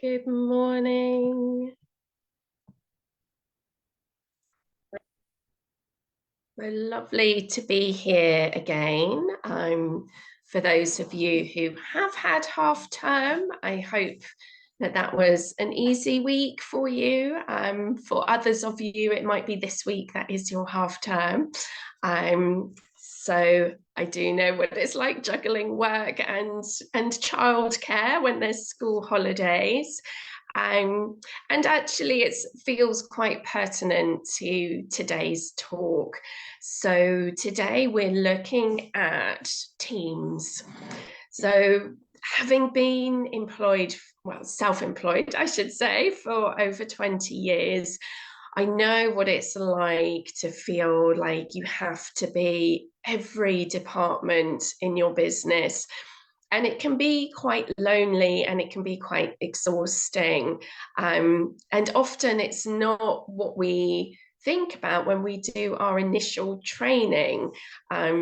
Good morning. Well, lovely to be here again. For those of you who have had half term, I hope that that was an easy week for you. For others of you, it might be this week that is your half term. So I do know what it's like juggling work and childcare when there's school holidays. And actually, it feels quite pertinent to today's talk. So today we're looking at teams. So having been employed, well, self-employed, I should say, for over 20 years, I know what it's like to feel like you have to be every department in your business. And it can be quite lonely and it can be quite exhausting. And often it's not what we think about when we do our initial training.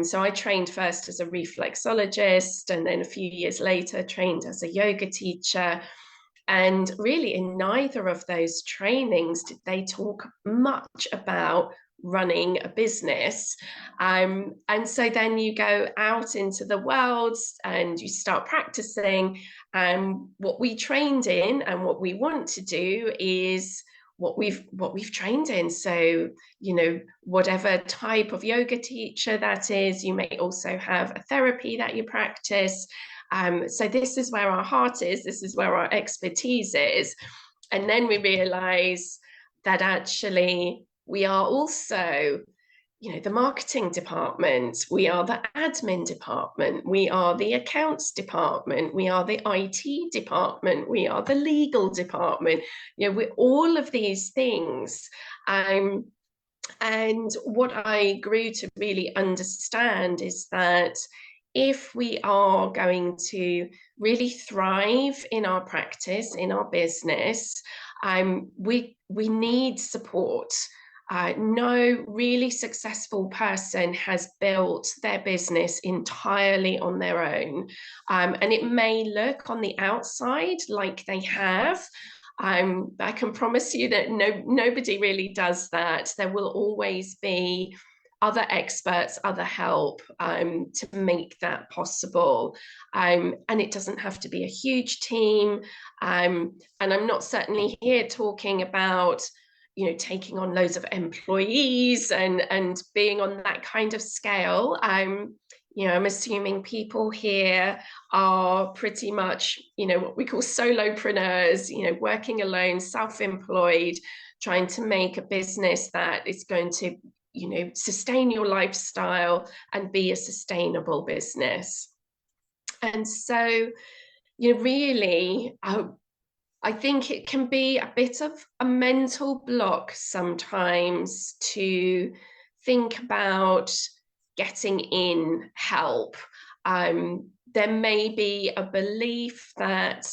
So I trained first as a reflexologist and then a few years later trained as a yoga teacher. And really, in neither of those trainings did they talk much about running a business. And so then you go out into the world and you start practicing. And what we trained in and what we want to do is what we've trained in. So, whatever type of yoga teacher that is, you may also have a therapy that you practice. So this is where our heart is, this is where our expertise is. And then we realize that actually we are also, the marketing department, we are the admin department, we are the accounts department, we are the IT department, we are the legal department. We're all of these things. And what I grew to really understand is that if we are going to really thrive in our practice, in our business, we need support. No really successful person has built their business entirely on their own. And it may look on the outside like they have. I can promise you that nobody really does that. There will always be other experts, other help to make that possible. And it doesn't have to be a huge team. And I'm not certainly here talking about, taking on loads of employees and being on that kind of scale. I'm assuming people here are pretty much, what we call solopreneurs, working alone, self-employed, trying to make a business that is going to sustain your lifestyle and be a sustainable business. And so, really, I think it can be a bit of a mental block sometimes to think about getting in help. There may be a belief that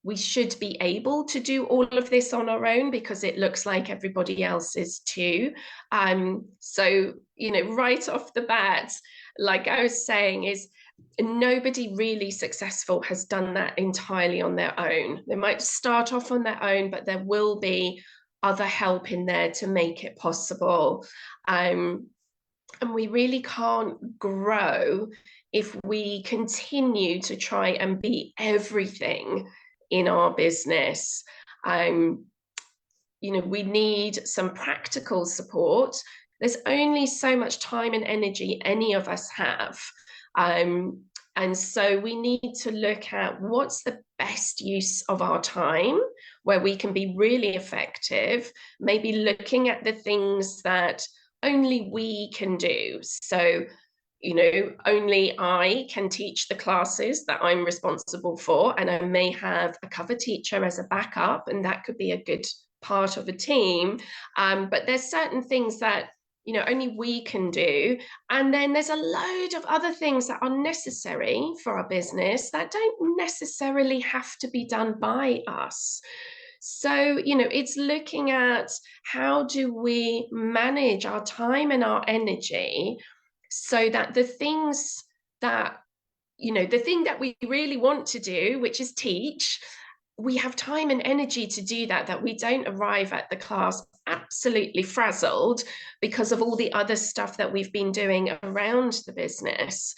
we should be able to do all of this on our own because it looks like everybody else is too. So, right off the bat, like I was saying, is nobody really successful has done that entirely on their own. They might start off on their own, but there will be other help in there to make it possible. And we really can't grow if we continue to try and be everything in our business. We need some practical support. There's only so much time and energy any of us have. And so we need to look at what's the best use of our time, where we can be really effective, maybe looking at the things that only we can do. So, only I can teach the classes that I'm responsible for, and I may have a cover teacher as a backup, and that could be a good part of a team. But there's certain things that only we can do. And then there's a load of other things that are necessary for our business that don't necessarily have to be done by us. So, it's looking at how do we manage our time and our energy so that the thing that we really want to do, which is teach, we have time and energy to do that, that we don't arrive at the class absolutely frazzled because of all the other stuff that we've been doing around the business.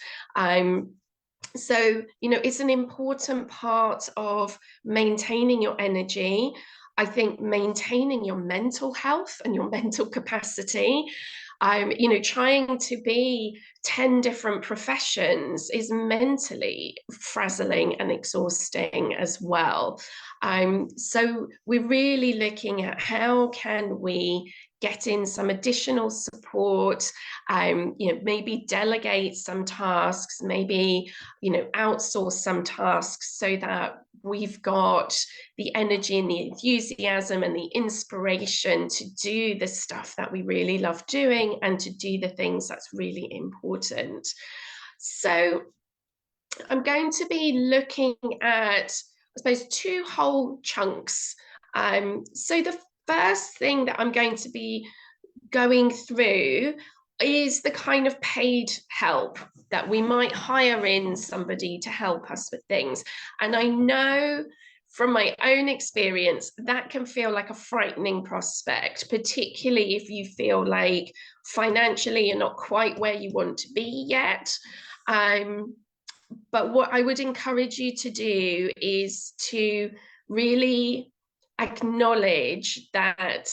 So, you know, it's an important part of maintaining your energy. I think maintaining your mental health and your mental capacity. You know, trying to be 10 different professions is mentally frazzling and exhausting as well. So we're really looking at how can we get in some additional support, you know, maybe delegate some tasks, maybe, you know, outsource some tasks so that we've got the energy and the enthusiasm and the inspiration to do the stuff that we really love doing and to do the things that's really important. So I'm going to be looking at, I suppose, two whole chunks. So the first thing that I'm going to be going through is the kind of paid help that we might hire in somebody to help us with things. And I know from my own experience, that can feel like a frightening prospect, particularly if you feel like financially you're not quite where you want to be yet. But what I would encourage you to do is to really acknowledge that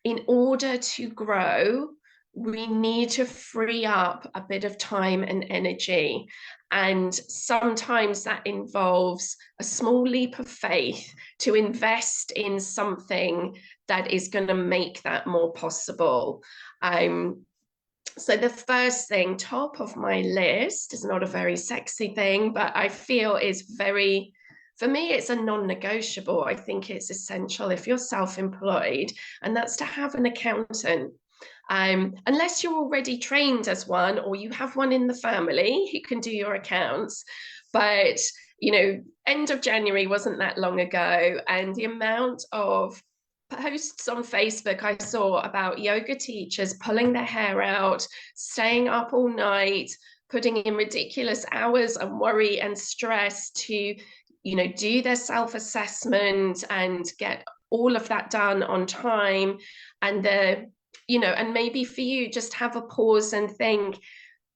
in order to grow, we need to free up a bit of time and energy. And sometimes that involves a small leap of faith to invest in something that is going to make that more possible. So the first thing, top of my list, is not a very sexy thing, but I feel is very, for me, it's a non-negotiable. I think it's essential if you're self-employed, and that's to have an accountant. Unless you're already trained as one or you have one in the family who can do your accounts. But, you know, end of January wasn't that long ago, and the amount of posts on Facebook I saw about yoga teachers pulling their hair out, staying up all night, putting in ridiculous hours and worry and stress to, you know, do their self-assessment and get all of that done on time. And the, you know, and maybe for you, just have a pause and think,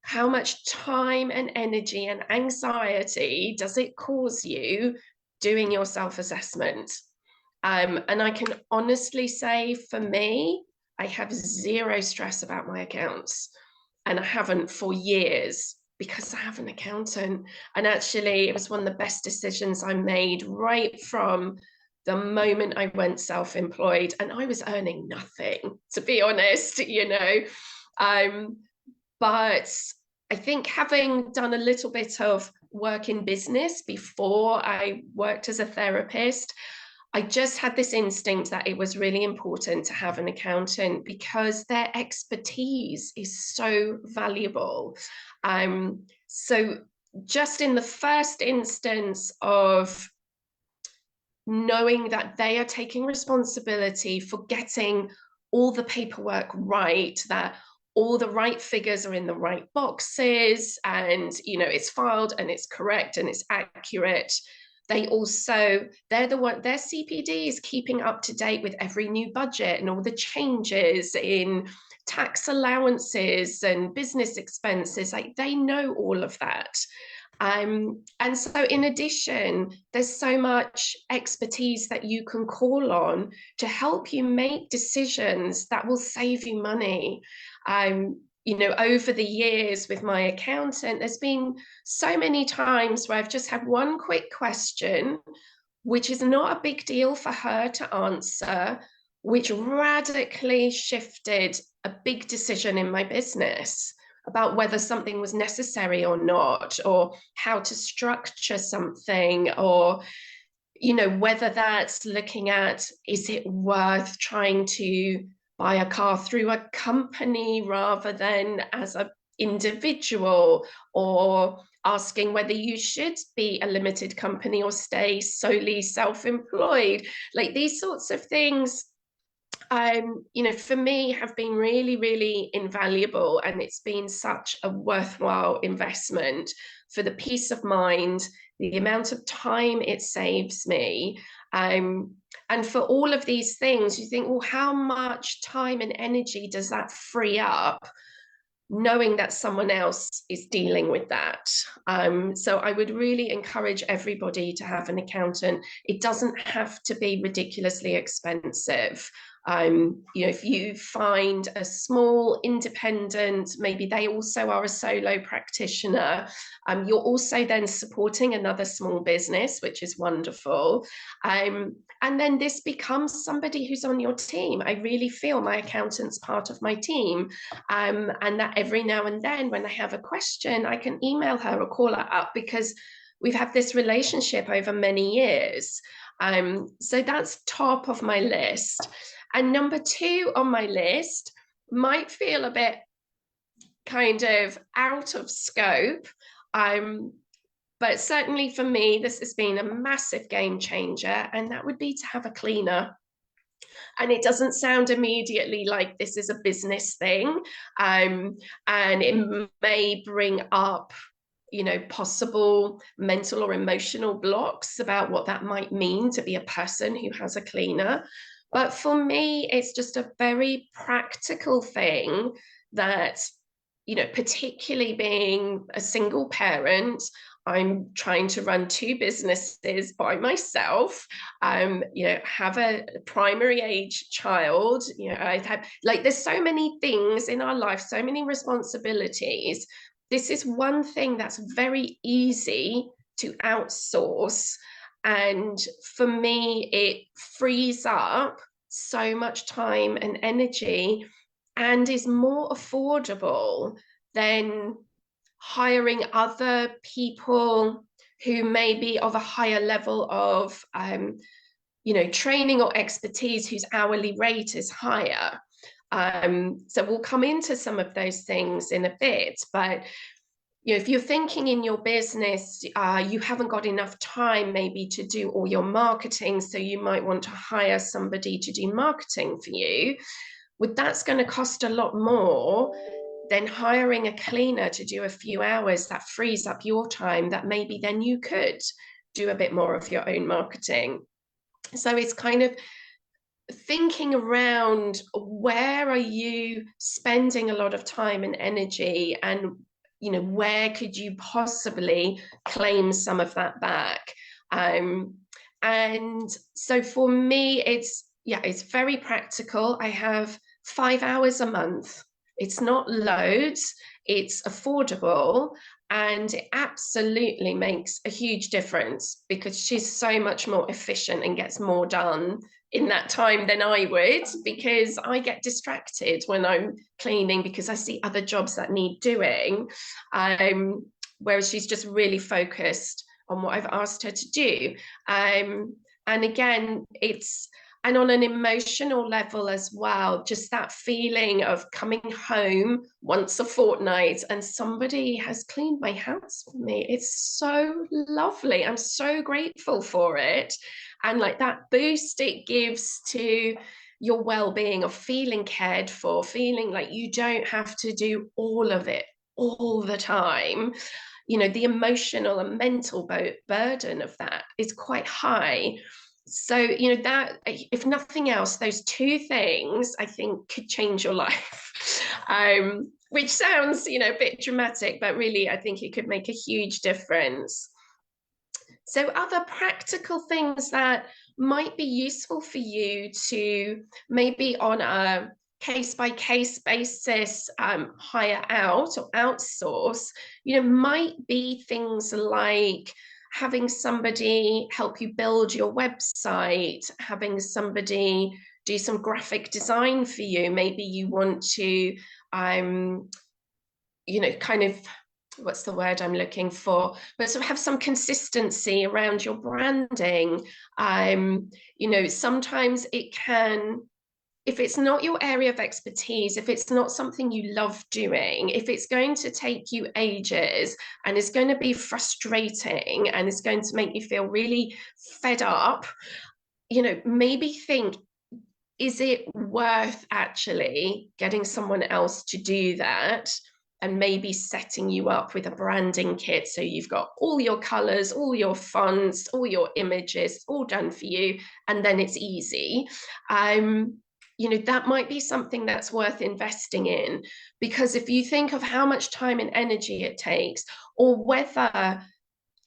how much time and energy and anxiety does it cause you doing your self-assessment? And I can honestly say, for me, I have zero stress about my accounts, and I haven't for years because I have an accountant. And actually, it was one of the best decisions I made right from the moment I went self-employed, and I was earning nothing, to be honest, you know. But I think having done a little bit of work in business before I worked as a therapist, I just had this instinct that it was really important to have an accountant because their expertise is so valuable. So just in the first instance of knowing that they are taking responsibility for getting all the paperwork right, that all the right figures are in the right boxes, and, you know, it's filed and it's correct and it's accurate. They also, they're the one, their CPD is keeping up to date with every new budget and all the changes in tax allowances and business expenses. Like, they know all of that. And so in addition, there's so much expertise that you can call on to help you make decisions that will save you money. You know, over the years with my accountant, there's been so many times where I've just had one quick question, which is not a big deal for her to answer, which radically shifted a big decision in my business about whether something was necessary or not, or how to structure something, or, you know, whether that's looking at, is it worth trying to buy a car through a company rather than as an individual, or asking whether you should be a limited company or stay solely self-employed. Like, these sorts of things, you know, for me, have been really, really invaluable, and it's been such a worthwhile investment for the peace of mind, the amount of time it saves me. And for all of these things, you think, well, how much time and energy does that free up, knowing that someone else is dealing with that? So I would really encourage everybody to have an accountant. It doesn't have to be ridiculously expensive. If you find a small independent, maybe they also are a solo practitioner, you're also then supporting another small business, which is wonderful. And then this becomes somebody who's on your team. I really feel my accountant's part of my team, and that every now and then when I have a question, I can email her or call her up because we've had this relationship over many years. So that's top of my list. And number 2 on my list might feel a bit kind of out of scope, but certainly for me, this has been a massive game changer, and that would be to have a cleaner. And it doesn't sound immediately like this is a business thing, and it may bring up possible mental or emotional blocks about what that might mean to be a person who has a cleaner. But for me, it's just a very practical thing that, particularly being a single parent, I'm trying to run 2 businesses by myself, have a primary age child, I have, like, there's so many things in our life, so many responsibilities. This is one thing that's very easy to outsource. And for me, it frees up so much time and energy and is more affordable than hiring other people who may be of a higher level of training or expertise, whose hourly rate is higher. So we'll come into some of those things in a bit, but if you're thinking in your business, you haven't got enough time maybe to do all your marketing, so you might want to hire somebody to do marketing for you. Well, that's going to cost a lot more than hiring a cleaner to do a few hours. That frees up your time that maybe then you could do a bit more of your own marketing. So it's kind of thinking around, where are you spending a lot of time and energy, and where could you possibly claim some of that back? And so for me, it's very practical. I have 5 hours a month. It's not loads, it's affordable, and it absolutely makes a huge difference because she's so much more efficient and gets more done in that time than I would, because I get distracted when I'm cleaning because I see other jobs that need doing, whereas she's just really focused on what I've asked her to do. And again, and on an emotional level as well, just that feeling of coming home once a fortnight and somebody has cleaned my house for me. It's so lovely. I'm so grateful for it. And like that boost it gives to your well-being of feeling cared for, feeling like you don't have to do all of it all the time. The emotional and mental burden of that is quite high. So, that, if nothing else, those 2 things I think could change your life. Which sounds, a bit dramatic, but really I think it could make a huge difference. So other practical things that might be useful for you to maybe on a case-by-case basis hire out or outsource, might be things like having somebody help you build your website, having somebody do some graphic design for you. Maybe you want to, kind of, what's the word I'm looking for, but sort of have some consistency around your branding. Sometimes it can, if it's not your area of expertise, if it's not something you love doing, if it's going to take you ages and it's going to be frustrating and it's going to make you feel really fed up, maybe think, is it worth actually getting someone else to do that? and maybe setting you up with a branding kit. So you've got all your colors, all your fonts, all your images, all done for you, and then it's easy. You know, that might be something that's worth investing in, because if you think of how much time and energy it takes, or whether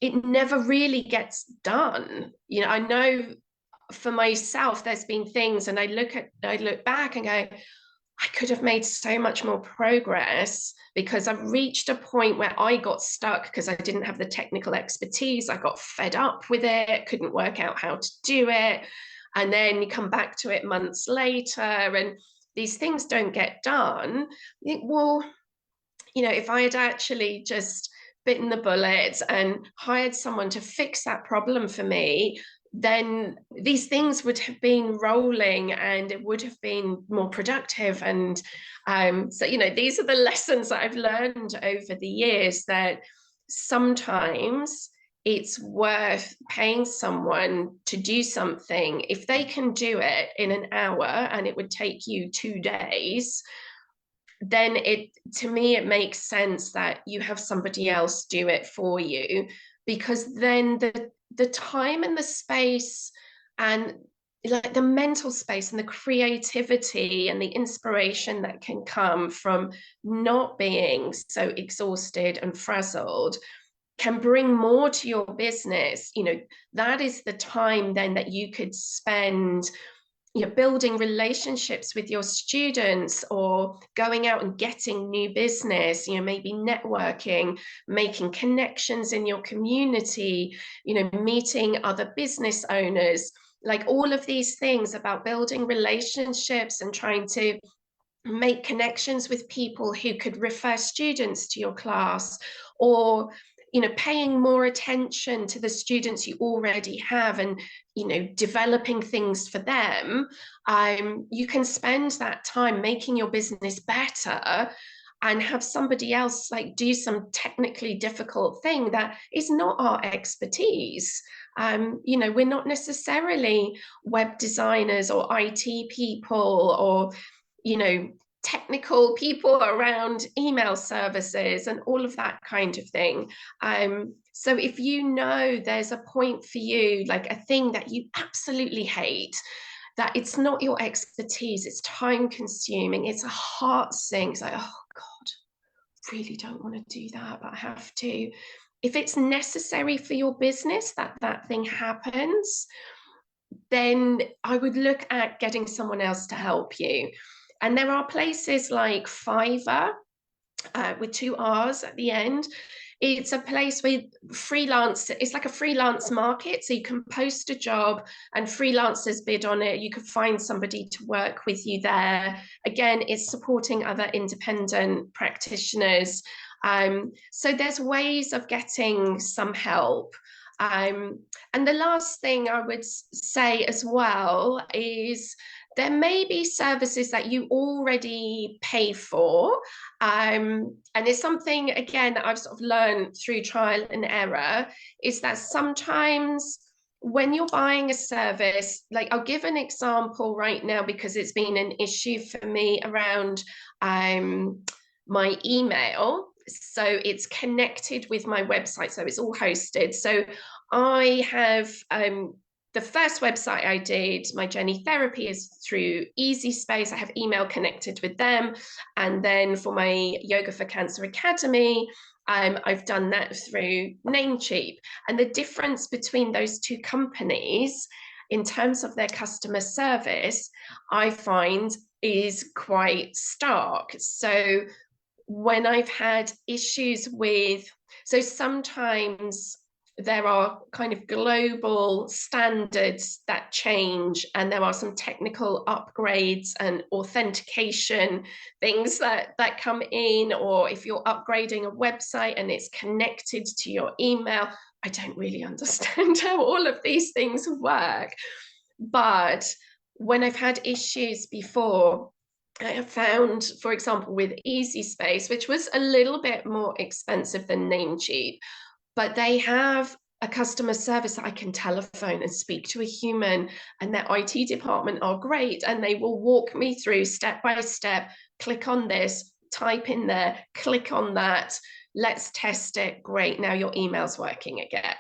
it never really gets done. You know, I know for myself, there's been things, and I look back and go, I could have made so much more progress, because I've reached a point where I got stuck because I didn't have the technical expertise. I got fed up with it, couldn't work out how to do it. And then you come back to it months later and these things don't get done. You think, well, you know, if I had actually just bitten the bullet and hired someone to fix that problem for me, then these things would have been rolling and it would have been more productive. And so, you know, these are the lessons that I've learned over the years, that sometimes it's worth paying someone to do something. If they can do it in an hour and it would take you 2 days, then to me it makes sense that you have somebody else do it for you, because then the time and the space and like the mental space and the creativity and the inspiration that can come from not being so exhausted and frazzled can bring more to your business. You know, that is the time then that you could spend, you know, building relationships with your students, or going out and getting new business, you know, maybe networking, making connections in your community, you know, meeting other business owners, like all of these things about building relationships and trying to make connections with people who could refer students to your class, or you know, paying more attention to the students you already have and, you know, developing things for them. You can spend that time making your business better and have somebody else like do some technically difficult thing that is not our expertise. You know, we're not necessarily web designers or IT people, or you know, technical people around email services and all of that kind of thing. So if you know there's a point for you, like a thing that you absolutely hate, that it's not your expertise, it's time consuming, it's a heart sink, it's like, oh God, really don't want to do that, but I have to. If it's necessary for your business that that thing happens, then I would look at getting someone else to help you. And there are places like Fiverr, with 2 R's at the end. It's a place where freelance, it's like a freelance market. So you can post a job and freelancers bid on it. You can find somebody to work with you there. Again, it's supporting other independent practitioners. So there's ways of getting some help. And the last thing I would say as well is there may be services that you already pay for. And it's something, again, that I've sort of learned through trial and error, is that sometimes when you're buying a service, like I'll give an example right now because it's been an issue for me around my email. So it's connected with my website, so it's all hosted. So I have the first website I did, my Jenny Therapy, is through EasySpace. I have email connected with them. And then for my Yoga for Cancer Academy, I've done that through Namecheap. And the difference between those two companies in terms of their customer service, I find is quite stark. So when I've had issues with, so sometimes there are kind of global standards that change, and there are some technical upgrades and authentication things that come in, or if you're upgrading a website and it's connected to your email. I don't really understand how all of these things work, but when I've had issues before, I have found, for example, with EasySpace, which was a little bit more expensive than Namecheap, but they have a customer service that I can telephone and speak to a human, and their IT department are great, and they will walk me through step by step, click on this, type in there, click on that, let's test it. Great, now your email's working again.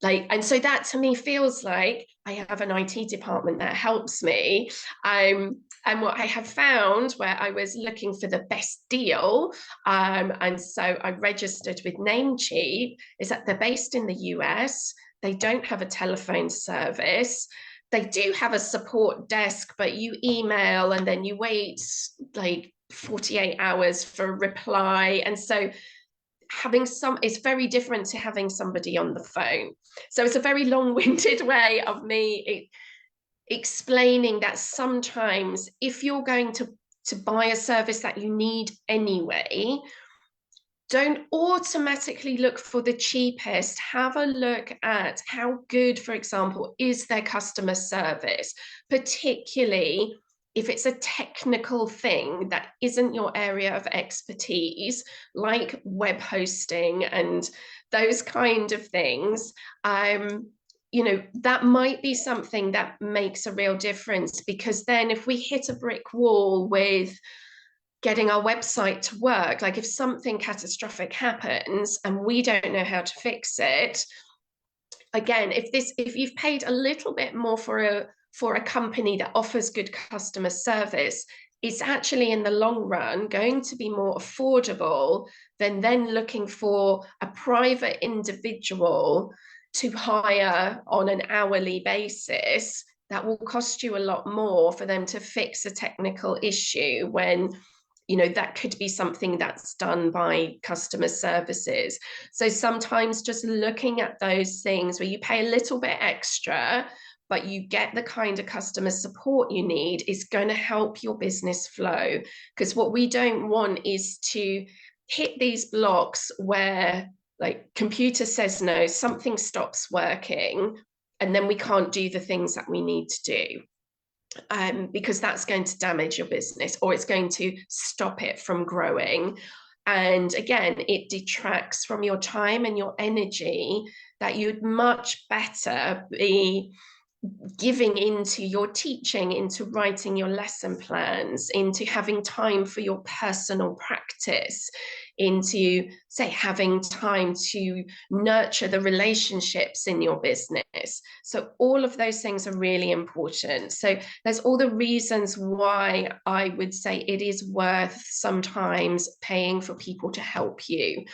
Like, and so that to me feels like I have an IT department that helps me. And what I have found where I was looking for the best deal, and so I registered with Namecheap, is that they're based in the US. They don't have a telephone service. They do have a support desk, but you email and then you wait like 48 hours for a reply. And so having it's very different to having somebody on the phone. So it's a very long-winded way of me explaining that sometimes if you're going to buy a service that you need anyway, don't automatically look for the cheapest. Have a look at how good, for example, is their customer service, particularly if it's a technical thing that isn't your area of expertise, like web hosting and those kind of things. You know, that might be something that makes a real difference, because then if we hit a brick wall with getting our website to work, like if something catastrophic happens and we don't know how to fix it, again, if you've paid a little bit more for a company that offers good customer service, it's actually in the long run going to be more affordable than then looking for a private individual to hire on an hourly basis. That will cost you a lot more for them to fix a technical issue when, you know, that could be something that's done by customer services. So sometimes just looking at those things where you pay a little bit extra, but you get the kind of customer support you need, is going to help your business flow. Because what we don't want is to hit these blocks where, like, computer says no, something stops working, and then we can't do the things that we need to do. Because that's going to damage your business, or it's going to stop it from growing. And again, it detracts from your time and your energy that you'd much better be giving into your teaching, into writing your lesson plans, into having time for your personal practice, into, say, having time to nurture the relationships in your business. So all of those things are really important. So there's all the reasons why I would say it is worth sometimes paying for people to help you,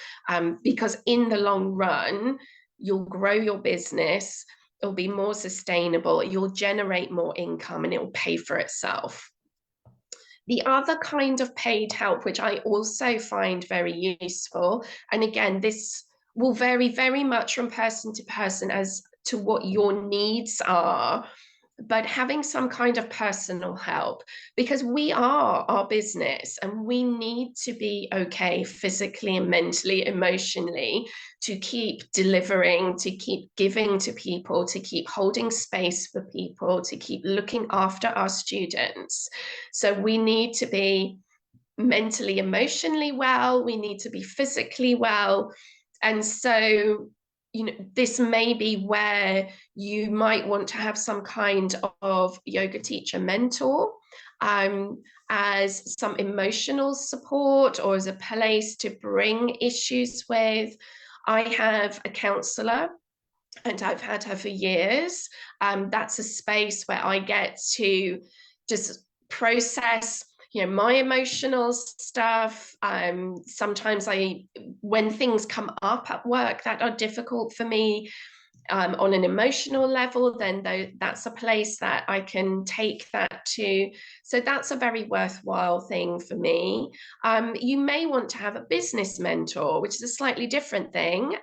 because in the long run, you'll grow your business, it'll be more sustainable, you'll generate more income, and it will pay for itself. The other kind of paid help, which I also find very useful, and again, this will vary very much from person to person as to what your needs are, but having some kind of personal help, because we are our business and we need to be okay physically and mentally, emotionally, to keep delivering, to keep giving to people, to keep holding space for people, to keep looking after our students. So we need to be mentally, emotionally well, we need to be physically well. And so, you know, this may be where you might want to have some kind of yoga teacher mentor, as some emotional support, or as a place to bring issues with. I have a counselor, and I've had her for years. That's a space where I get to just process, you know, my emotional stuff. Sometimes when things come up at work that are difficult for me, on an emotional level, then that's a place that I can take that to. So that's a very worthwhile thing for me. You may want to have a business mentor, which is a slightly different thing,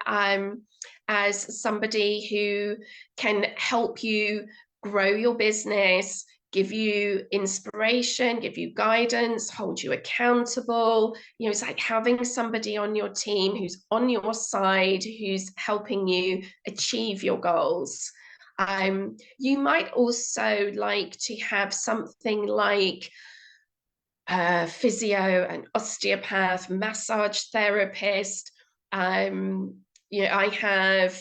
as somebody who can help you grow your business, give you inspiration, give you guidance, hold you accountable. You know, it's like having somebody on your team who's on your side, who's helping you achieve your goals. You might also like to have something like physio, an osteopath, massage therapist. You know, I have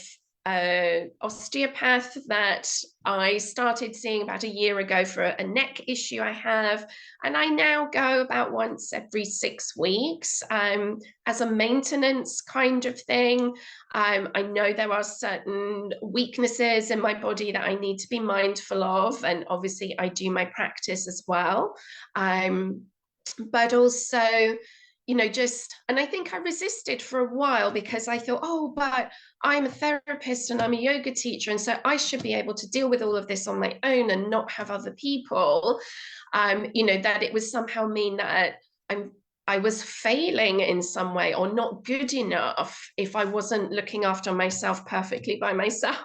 a osteopath that I started seeing about a year ago for a neck issue I have, and I now go about once every 6 weeks as a maintenance kind of thing. I know there are certain weaknesses in my body that I need to be mindful of, and obviously I do my practice as well. But also, just, and I think I resisted for a while because I thought, oh, but I'm a therapist and I'm a yoga teacher, and so I should be able to deal with all of this on my own and not have other people. That it would somehow mean that I was failing in some way or not good enough if I wasn't looking after myself perfectly by myself.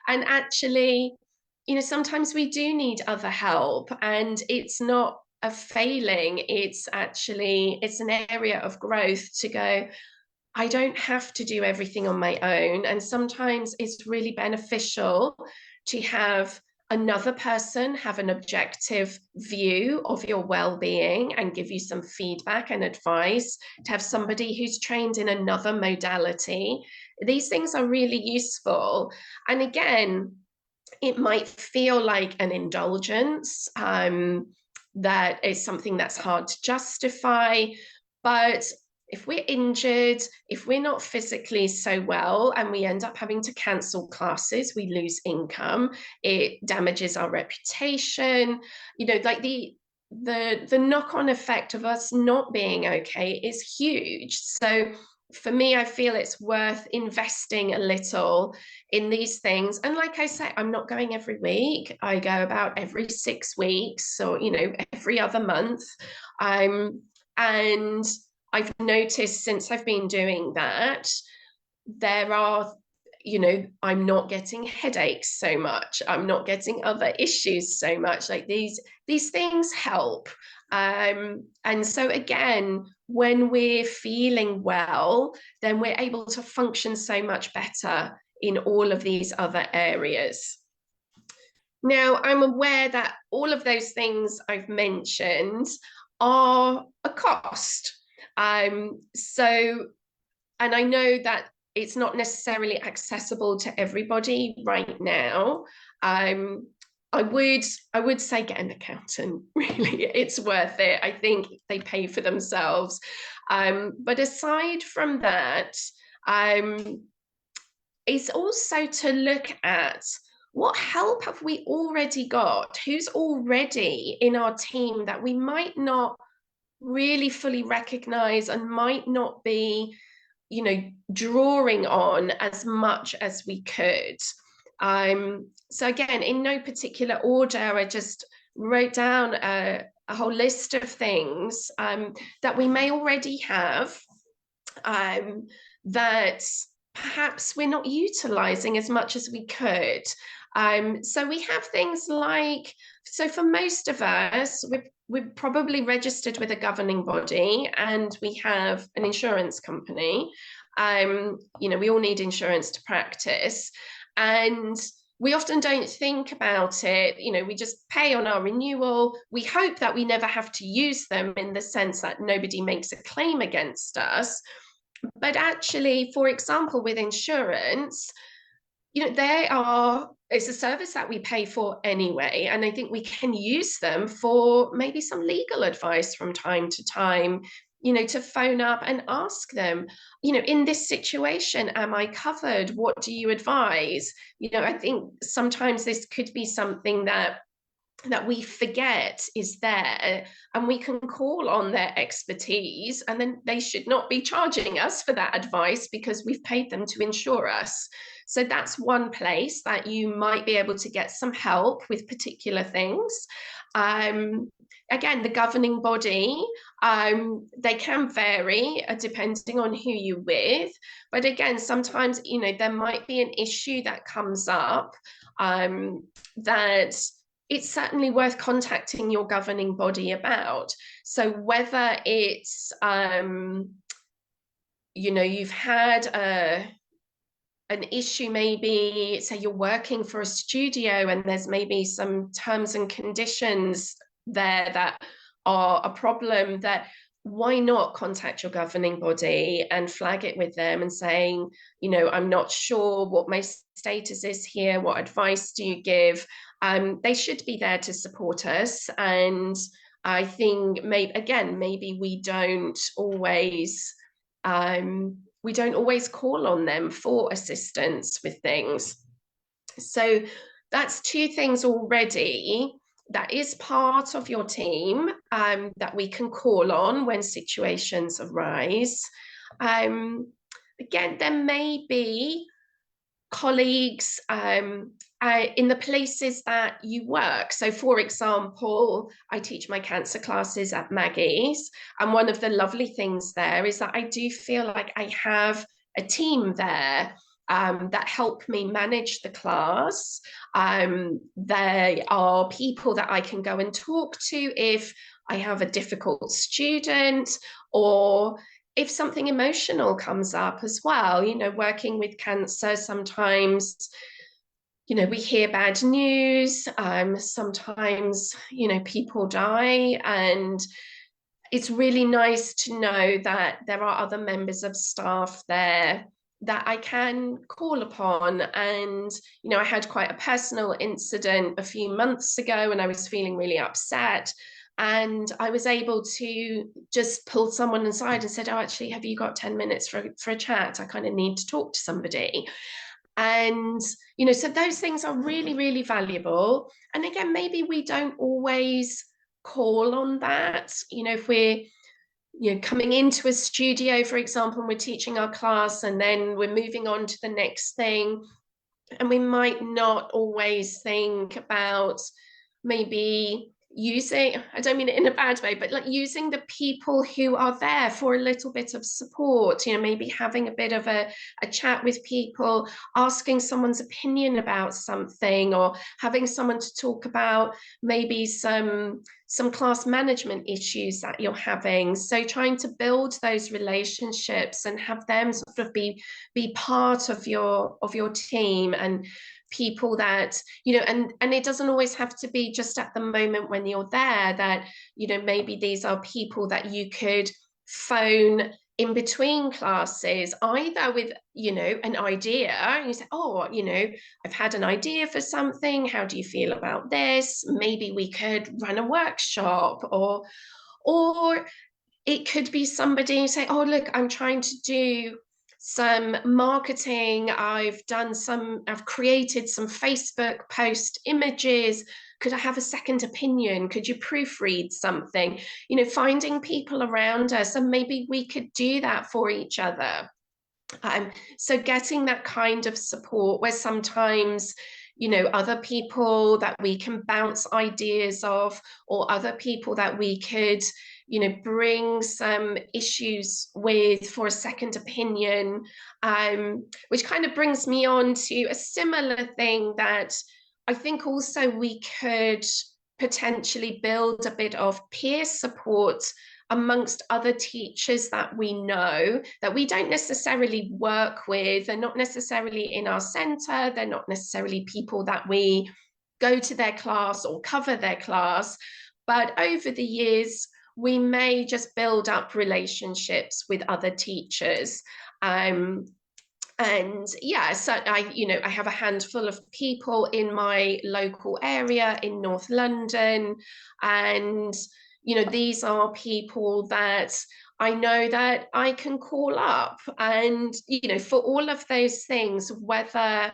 And actually, sometimes we do need other help, and it's not a failing, it's an area of growth to go, I don't have to do everything on my own. And sometimes it's really beneficial to have another person have an objective view of your well-being and give you some feedback and advice, to have somebody who's trained in another modality. These things are really useful. And again, it might feel like an indulgence, that is something that's hard to justify. But if we're injured, if we're not physically so well, and we end up having to cancel classes, we lose income, it damages our reputation. Like the knock-on effect of us not being okay is huge. So for me, I feel it's worth investing a little in these things. And like I say, I'm not going every week. I go about every 6 weeks, or, every other month. And I've noticed since I've been doing that, there are, I'm not getting headaches so much. I'm not getting other issues so much. Like these things help. And so again, when we're feeling well, then we're able to function so much better in all of these other areas. Now, I'm aware that all of those things I've mentioned are a cost. And I know that it's not necessarily accessible to everybody right now. I would say get an accountant, really. It's worth it. I think they pay for themselves. But aside from that, it's also to look at what help have we already got? Who's already in our team that we might not really fully recognize and might not be, drawing on as much as we could. So again, in no particular order, I just wrote down a whole list of things that we may already have, that perhaps we're not utilizing as much as we could. So we have things like, so for most of us, we're probably registered with a governing body and we have an insurance company. We all need insurance to practice, and we often don't think about it. We just pay on our renewal. We hope that we never have to use them, in the sense that nobody makes a claim against us. But actually, for example, with insurance, it's a service that we pay for anyway. And I think we can use them for maybe some legal advice from time to time, to phone up and ask them, in this situation, am I covered? What do you advise? I think sometimes this could be something that we forget is there, and we can call on their expertise, and then they should not be charging us for that advice because we've paid them to insure us. So that's one place that you might be able to get some help with particular things. Again, the governing body, they can vary depending on who you're with. But again, sometimes, there might be an issue that comes up, that it's certainly worth contacting your governing body about. So whether it's, you've had an issue, maybe say you're working for a studio and there's maybe some terms and conditions there that are a problem, that why not contact your governing body and flag it with them and saying, I'm not sure what my status is here. What advice do you give? They should be there to support us. And I think maybe we don't always call on them for assistance with things. So that's two things already that is part of your team, that we can call on when situations arise. Again, there may be colleagues in the places that you work. So for example, I teach my cancer classes at Maggie's, and one of the lovely things there is that I do feel like I have a team there that help me manage the class. There are people that I can go and talk to if I have a difficult student, or if something emotional comes up as well. Working with cancer, sometimes, we hear bad news. Sometimes, people die, and it's really nice to know that there are other members of staff there that I can call upon. And, I had quite a personal incident a few months ago, and I was feeling really upset. And I was able to just pull someone aside and said, oh, actually, have you got 10 minutes for a chat? I kind of need to talk to somebody. And, so those things are really, really valuable. And again, maybe we don't always call on that. If we're coming into a studio, for example, and we're teaching our class, and then we're moving on to the next thing, and we might not always think about maybe using, I don't mean it in a bad way, but like using the people who are there for a little bit of support, maybe having a bit of a chat with people, asking someone's opinion about something, or having someone to talk about maybe some class management issues that you're having. So trying to build those relationships and have them sort of be part of your team, and people that, and it doesn't always have to be just at the moment when you're there, that, maybe these are people that you could phone in between classes, either with, an idea, and you say, oh, I've had an idea for something. How do you feel about this? Maybe we could run a workshop, or it could be somebody say, oh, look, I'm trying to do some marketing. I've created some Facebook post images. Could I have a second opinion? Could you proofread something? Finding people around us, and maybe we could do that for each other. So getting that kind of support where sometimes, other people that we can bounce ideas off, or other people that we could, bring some issues with for a second opinion, which kind of brings me on to a similar thing that I think also we could potentially build a bit of peer support amongst other teachers that we know, that we don't necessarily work with. They're not necessarily in our centre. They're not necessarily people that we go to their class or cover their class. But over the years, we may just build up relationships with other teachers. And yeah, so I have a handful of people in my local area in North London, and these are people that I know that I can call up, and for all of those things, whether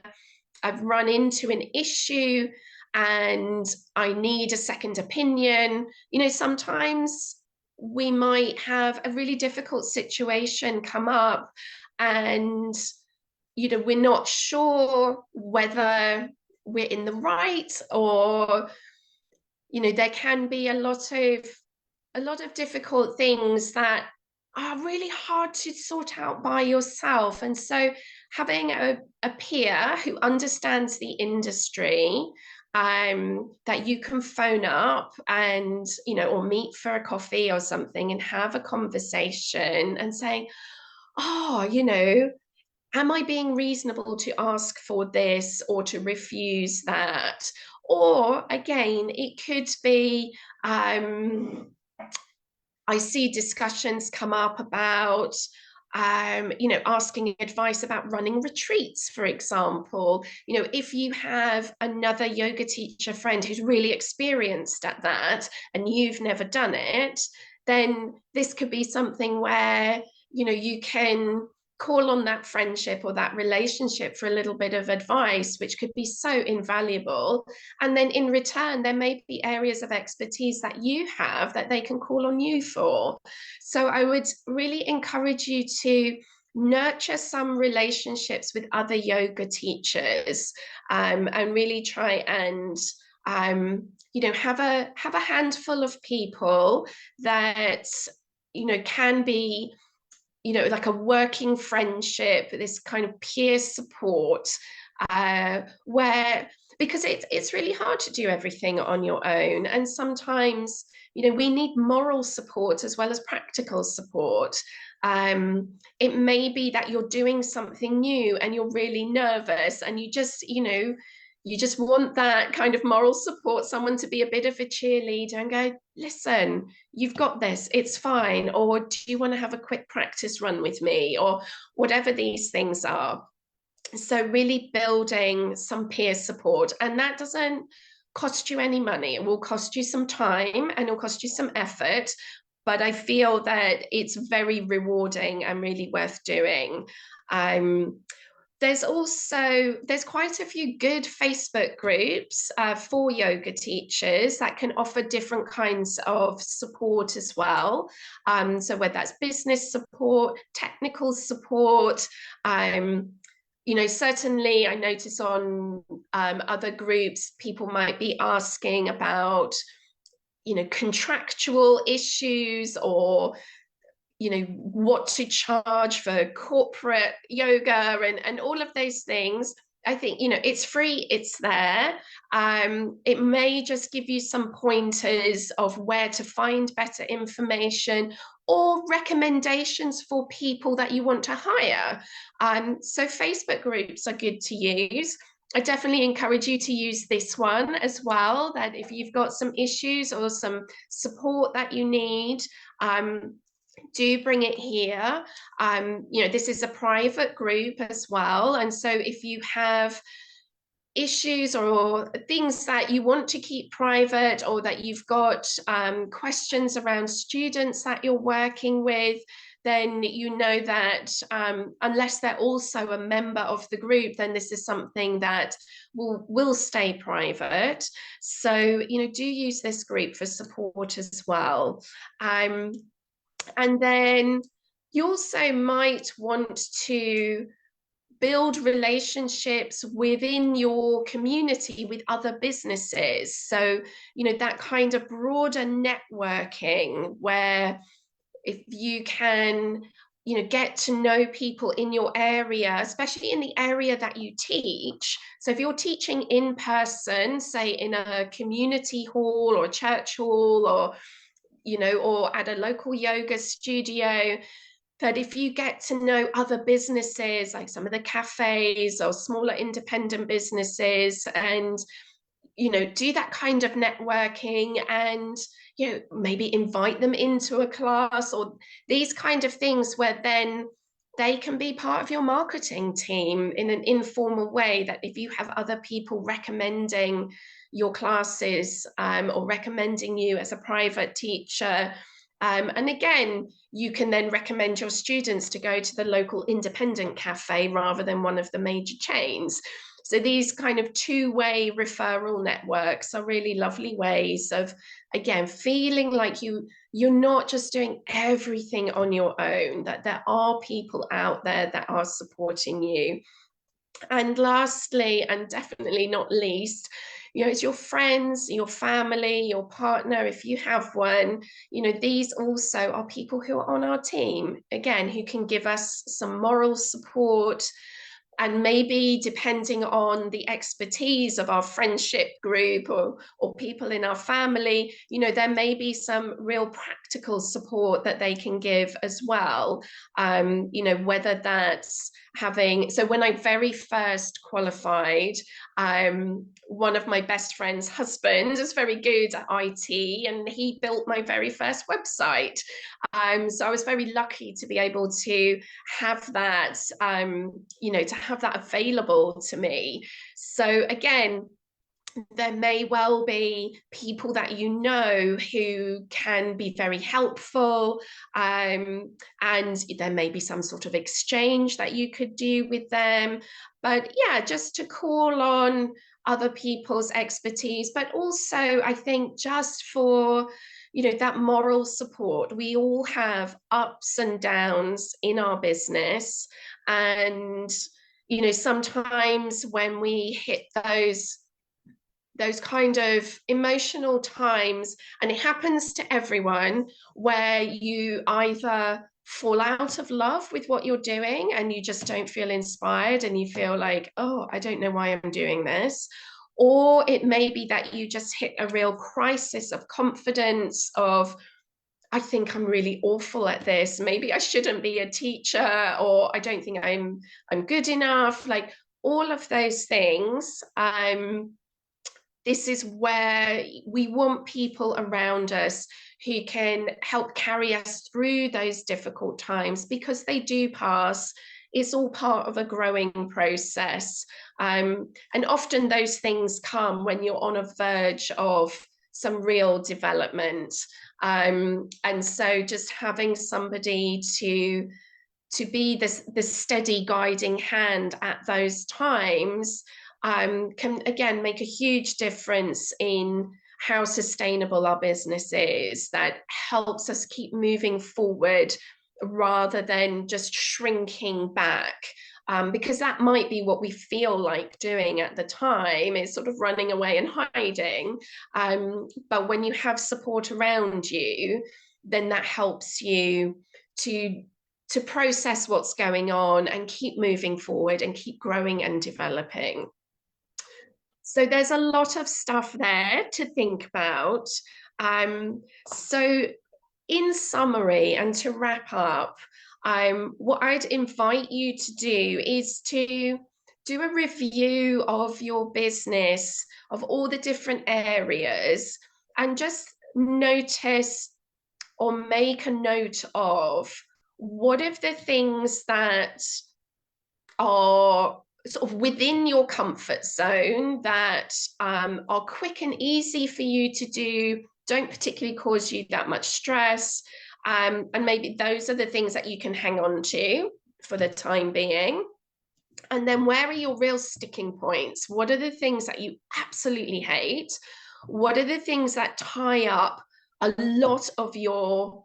I've run into an issue and I need a second opinion, sometimes we might have a really difficult situation come up, and we're not sure whether we're in the right, or there can be a lot of difficult things that are really hard to sort out by yourself. And so having a peer who understands the industry, that you can phone up and, or meet for a coffee or something and have a conversation and saying, oh, am I being reasonable to ask for this or to refuse that? Or again, it could be, I see discussions come up about asking advice about running retreats, for example. If you have another yoga teacher friend who's really experienced at that and you've never done it, then this could be something where, you can call on that friendship or that relationship for a little bit of advice, which could be so invaluable. And then in return, there may be areas of expertise that you have that they can call on you for. So I would really encourage you to nurture some relationships with other yoga teachers, and really try and have a handful of people that can be like a working friendship, this kind of peer support, where, because it's really hard to do everything on your own, and sometimes we need moral support as well as practical support. It may be that you're doing something new and you're really nervous, and you just want that kind of moral support, someone to be a bit of a cheerleader and go, listen, you've got this, it's fine. Or do you want to have a quick practice run with me? Or whatever these things are. So really building some peer support, and that doesn't cost you any money. It will cost you some time and it'll cost you some effort, but I feel that it's very rewarding and really worth doing. There's quite a few good Facebook groups for yoga teachers that can offer different kinds of support as well. So whether that's business support, technical support, certainly I notice on other groups, people might be asking about, contractual issues, or what to charge for corporate yoga, and all of those things. I think it's free, it's there. It may just give you some pointers of where to find better information or recommendations for people that you want to hire. So Facebook groups are good to use. I definitely encourage you to use this one as well, that if you've got some issues or some support that you need, do bring it here. This is a private group as well. And so if you have issues or things that you want to keep private, or that you've got questions around students that you're working with, then that unless they're also a member of the group, then this is something that will stay private. So, do use this group for support as well. And then you also might want to build relationships within your community with other businesses. So, that kind of broader networking, where if you can, get to know people in your area, especially in the area that you teach. So if you're teaching in person, say in a community hall or a church hall, or or at a local yoga studio, that if you get to know other businesses, like some of the cafes or smaller independent businesses, and do that kind of networking, and maybe invite them into a class, or these kind of things, where then they can be part of your marketing team in an informal way, that if you have other people recommending your classes, or recommending you as a private teacher, and again, you can then recommend your students to go to the local independent cafe rather than one of the major chains. So these kind of two-way referral networks are really lovely ways of, again, feeling like you're not just doing everything on your own, that there are people out there that are supporting you. And lastly, and definitely not least, it's your friends, your family, your partner, if you have one. These also are people who are on our team, again, who can give us some moral support, and maybe depending on the expertise of our friendship group or people in our family, you know, there may be some real practical support that they can give as well. You know, whether that's having, so when I very first qualified, one of my best friend's husband is very good at IT, and he built my very first website. So I was very lucky to be able to have that, you know, to have that available to me. So again, there may well be people that you know who can be very helpful, and there may be some sort of exchange that you could do with them. But yeah, just to call on other people's expertise, but also I think just for, you know, that moral support. We all have ups and downs in our business, and you know, sometimes when we hit those kind of emotional times, and it happens to everyone, where you either fall out of love with what you're doing and you just don't feel inspired and you feel like, oh, I don't know why I'm doing this. Or it may be that you just hit a real crisis of confidence of, I think I'm really awful at this. Maybe I shouldn't be a teacher, or I don't think I'm good enough. Like all of those things. This is where we want people around us who can help carry us through those difficult times, because they do pass. It's all part of a growing process. And often those things come when you're on a verge of some real development. And so just having somebody to be the steady guiding hand at those times can again make a huge difference in how sustainable our business is. That helps us keep moving forward rather than just shrinking back. Because that might be what we feel like doing at the time, is sort of running away and hiding. But when you have support around you, then that helps you to process what's going on and keep moving forward and keep growing and developing. So there's a lot of stuff there to think about. So in summary, and to wrap up, what I'd invite you to do is to do a review of your business, of all the different areas, and just notice or make a note of what of the things that are sort of within your comfort zone, that are quick and easy for you to do, don't particularly cause you that much stress. And maybe those are the things that you can hang on to for the time being. And then where are your real sticking points? What are the things that you absolutely hate? What are the things that tie up a lot of your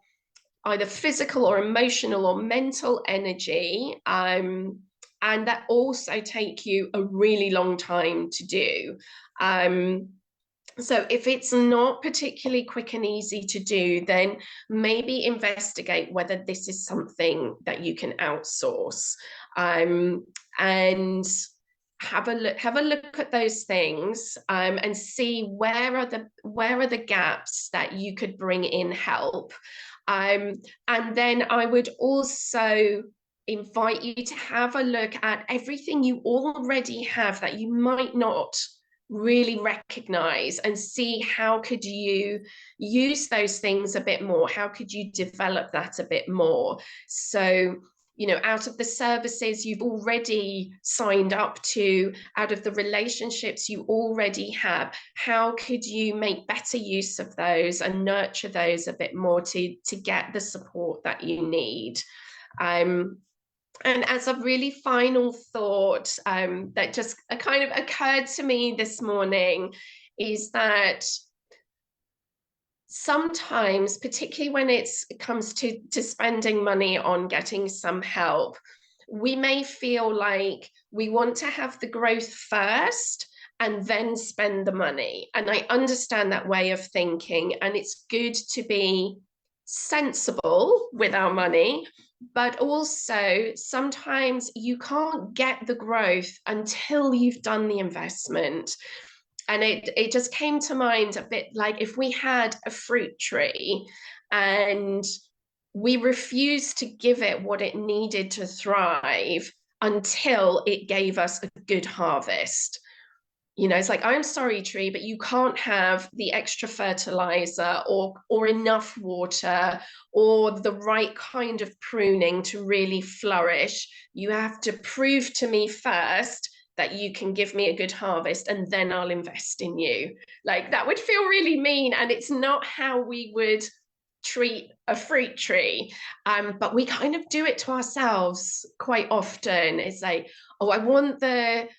either physical or emotional or mental energy, and that also take you a really long time to do? So if it's not particularly quick and easy to do, then maybe investigate whether this is something that you can outsource, and have a look at those things, and see where are the gaps that you could bring in help. And then I would also invite you to have a look at everything you already have that you might not really recognize, and see how could you use those things a bit more, how could you develop that a bit more. So, you know, out of the services you've already signed up to, out of the relationships you already have, how could you make better use of those and nurture those a bit more to get the support that you need. And as a really final thought, that just kind of occurred to me this morning, is that sometimes, particularly when it comes to spending money on getting some help, we may feel like we want to have the growth first and then spend the money. And I understand that way of thinking, and it's good to be sensible with our money, But also sometimes you can't get the growth until you've done the investment. And it just came to mind a bit like if we had a fruit tree and we refused to give it what it needed to thrive until it gave us a good harvest. You know, it's like, I'm sorry, tree, but you can't have the extra fertilizer or enough water or the right kind of pruning to really flourish. You have to prove to me first that you can give me a good harvest, and then I'll invest in you. Like, that would feel really mean, and it's not how we would treat a fruit tree. But we kind of do it to ourselves quite often. It's like, oh, I want the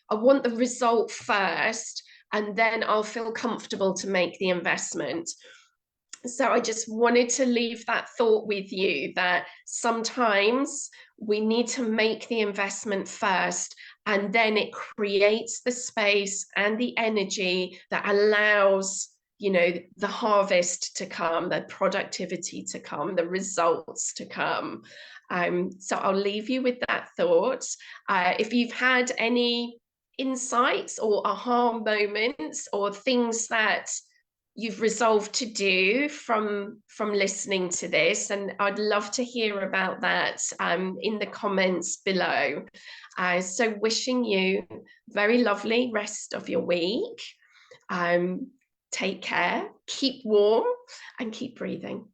result first, and then I'll feel comfortable to make the investment. So I just wanted to leave that thought with you, that sometimes we need to make the investment first, and then it creates the space and the energy that allows, you know, the harvest to come, the productivity to come, the results to come. So I'll leave you with that thought. If you've had any insights or aha moments or things that you've resolved to do from listening to this, and I'd love to hear about that in the comments below. So wishing you very lovely rest of your week. Take care, keep warm, and keep breathing.